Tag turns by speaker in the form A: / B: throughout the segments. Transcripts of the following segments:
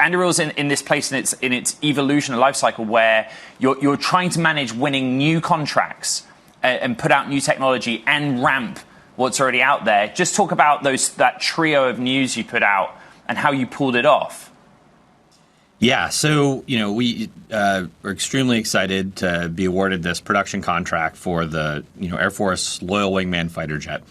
A: Anduril's in this place in its evolution and life cycle where you're trying to manage winning new contracts and put out new technology and ramp what's already out there. Just talk about that trio of news you put out and how you pulled it off.
B: Yeah, so we are extremely excited to be awarded this production contract for the Air Force Loyal Wingman fighter jet.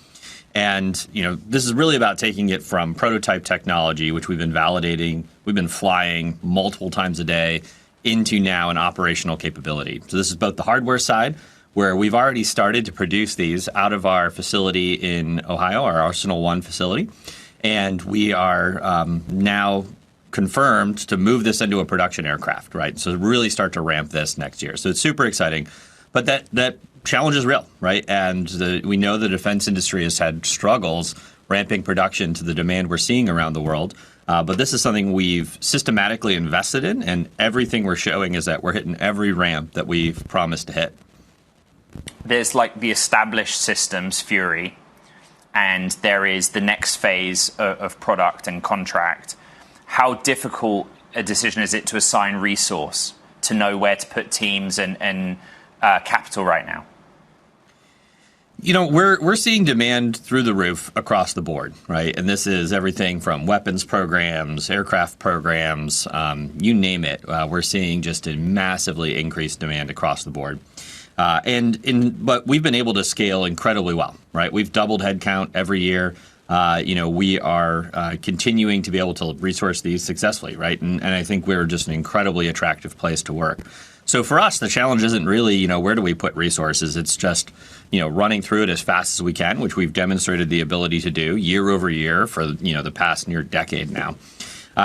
B: And, this is really about taking it from prototype technology, which we've been validating, we've been flying multiple times a day, into now an operational capability. So this is both the hardware side, where we've already started to produce these out of our facility in Ohio, our Arsenal 1 facility. And we are now confirmed to move this into a production aircraft, right? So really start to ramp this next year. So it's super exciting. But that challenge is real, right? And we know the defense industry has had struggles ramping production to the demand we're seeing around the world. But this is something we've systematically invested in, and everything we're showing is that we're hitting every ramp that we've promised to hit.
A: There's like the established systems, Fury, and there is the next phase of product and contract. How difficult a decision is it to assign resource, to know where to put teams and capital right now?
B: We're seeing demand through the roof across the board, right? And this is everything from weapons programs, aircraft programs, you name it. We're seeing just a massively increased demand across the board. But we've been able to scale incredibly well, right? We've doubled headcount every year. We are continuing to be able to resource these successfully, right? And I think we're just an incredibly attractive place to work. So for us, the challenge isn't really, where do we put resources? It's just, running through it as fast as we can, which we've demonstrated the ability to do year over year for, the past near decade now.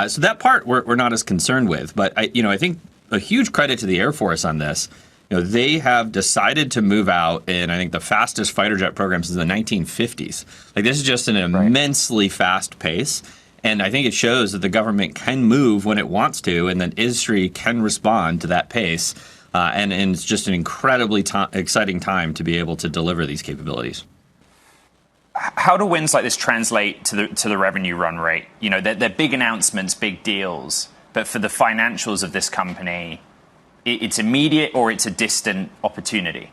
B: So that part we're not as concerned with. But, I think a huge credit to the Air Force on this. They have decided to move out in, I think, the fastest fighter jet program since the 1950s. Like, this is just an immensely fast pace. And I think it shows that the government can move when it wants to, and that industry can respond to that pace. And it's just an incredibly exciting time to be able to deliver these capabilities.
A: How do wins like this translate to the revenue run rate? They're big announcements, big deals, but for the financials of this company, it's immediate or it's a distant opportunity?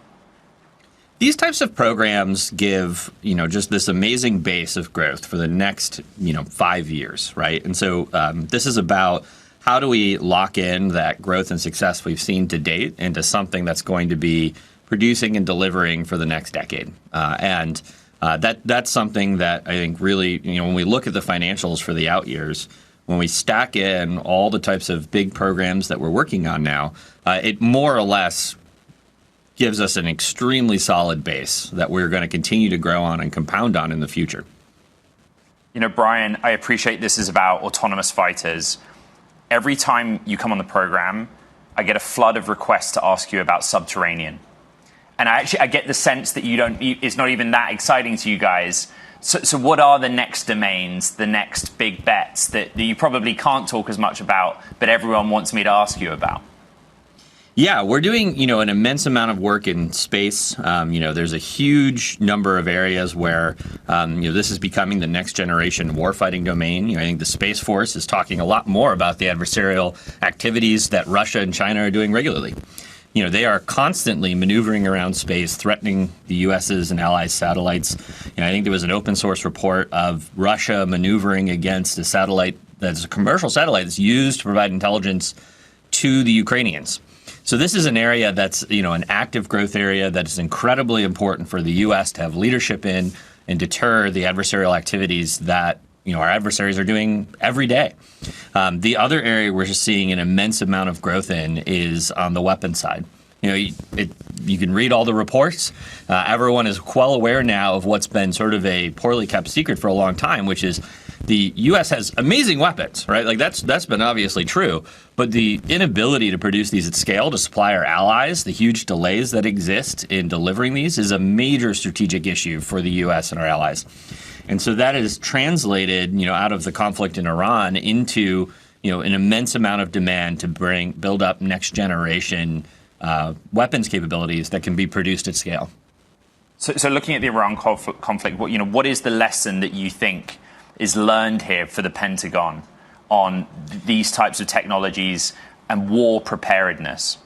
B: These types of programs give, just this amazing base of growth for the next, 5 years, right? And so this is about how do we lock in that growth and success we've seen to date into something that's going to be producing and delivering for the next decade. And that's something that I think really, when we look at the financials for the out years, when we stack in all the types of big programs that we're working on now, it more or less gives us an extremely solid base that we're going to continue to grow on and compound on in the future.
A: Brian, I appreciate this is about autonomous fighters. Every time you come on the program, I get a flood of requests to ask you about subterranean. And I get the sense that it's not even that exciting to you guys. So what are the next domains, the next big bets that you probably can't talk as much about, but everyone wants me to ask you about?
B: Yeah, we're doing, an immense amount of work in space. There's a huge number of areas where, this is becoming the next generation warfighting domain. I think the Space Force is talking a lot more about the adversarial activities that Russia and China are doing regularly. They are constantly maneuvering around space, threatening the U.S.'s and allies' satellites. I think there was an open source report of Russia maneuvering against a satellite that's a commercial satellite that's used to provide intelligence to the Ukrainians. So this is an area that's, an active growth area that is incredibly important for the U.S. to have leadership in and deter the adversarial activities that, our adversaries are doing every day. The other area we're just seeing an immense amount of growth in is on the weapons side. You can read all the reports. Everyone is well aware now of what's been sort of a poorly kept secret for a long time, which is the U.S. has amazing weapons, right? Like that's been obviously true, but the inability to produce these at scale to supply our allies, the huge delays that exist in delivering these, is a major strategic issue for the U.S. and our allies. And so that is translated, out of the conflict in Iran into, an immense amount of demand to build up next generation weapons capabilities that can be produced at scale.
A: So looking at the Iran conflict, what is the lesson that you think is learned here for the Pentagon on these types of technologies and war preparedness?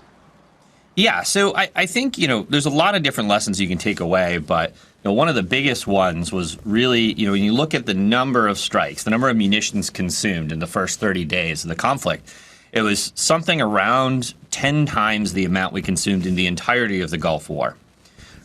B: Yeah, so I think, there's a lot of different lessons you can take away, but one of the biggest ones was really, when you look at the number of strikes, the number of munitions consumed in the first 30 days of the conflict, it was something around 10 times the amount we consumed in the entirety of the Gulf War,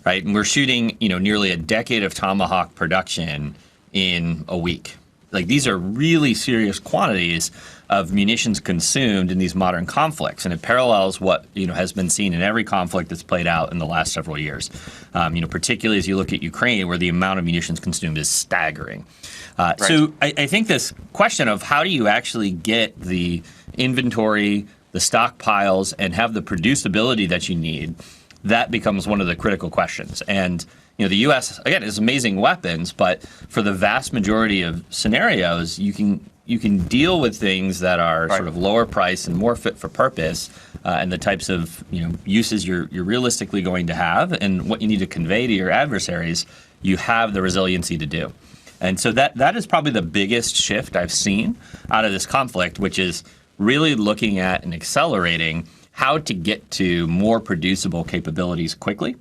B: right? And we're shooting, nearly a decade of Tomahawk production in a week. Like, these are really serious quantities of munitions consumed in these modern conflicts, and it parallels what has been seen in every conflict that's played out in the last several years. Particularly as you look at Ukraine, where the amount of munitions consumed is staggering. Right. So I think this question of how do you actually get the inventory, the stockpiles, and have the producibility that you need, that becomes one of the critical questions. And the U.S. again has amazing weapons, but for the vast majority of scenarios, you can deal with things that are sort of lower price and more fit for purpose, and the types of uses you're realistically going to have, and what you need to convey to your adversaries, you have the resiliency to do. And so that is probably the biggest shift I've seen out of this conflict, which is really looking at and accelerating how to get to more producible capabilities quickly.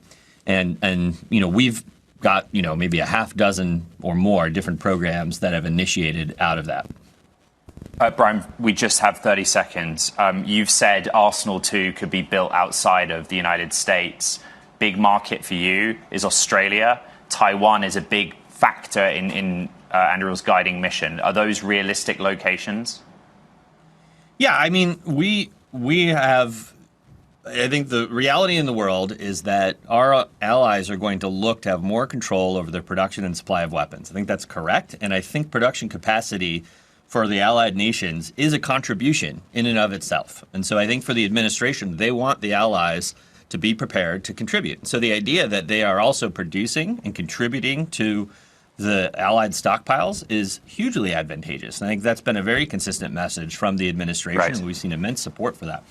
B: And we've got maybe a half dozen or more different programs that have initiated out of that.
A: Brian, we just have 30 seconds. You've said Arsenal 2 could be built outside of the United States. Big market for you is Australia. Taiwan is a big factor in Anduril's guiding mission. Are those realistic locations?
B: Yeah, I mean, we have... I think the reality in the world is that our allies are going to look to have more control over their production and supply of weapons. I think that's correct. And I think production capacity for the allied nations is a contribution in and of itself. And so I think for the administration, they want the allies to be prepared to contribute. So the idea that they are also producing and contributing to the allied stockpiles is hugely advantageous. And I think that's been a very consistent message from the administration. Right. And we've seen immense support for that.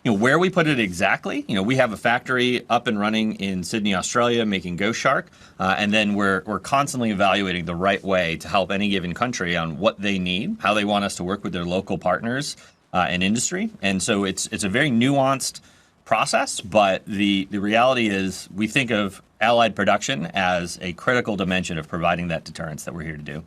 B: Where we put it exactly, we have a factory up and running in Sydney, Australia, making Ghost Shark, and then we're constantly evaluating the right way to help any given country on what they need, how they want us to work with their local partners and industry. And so it's a very nuanced process, but the reality is we think of allied production as a critical dimension of providing that deterrence that we're here to do.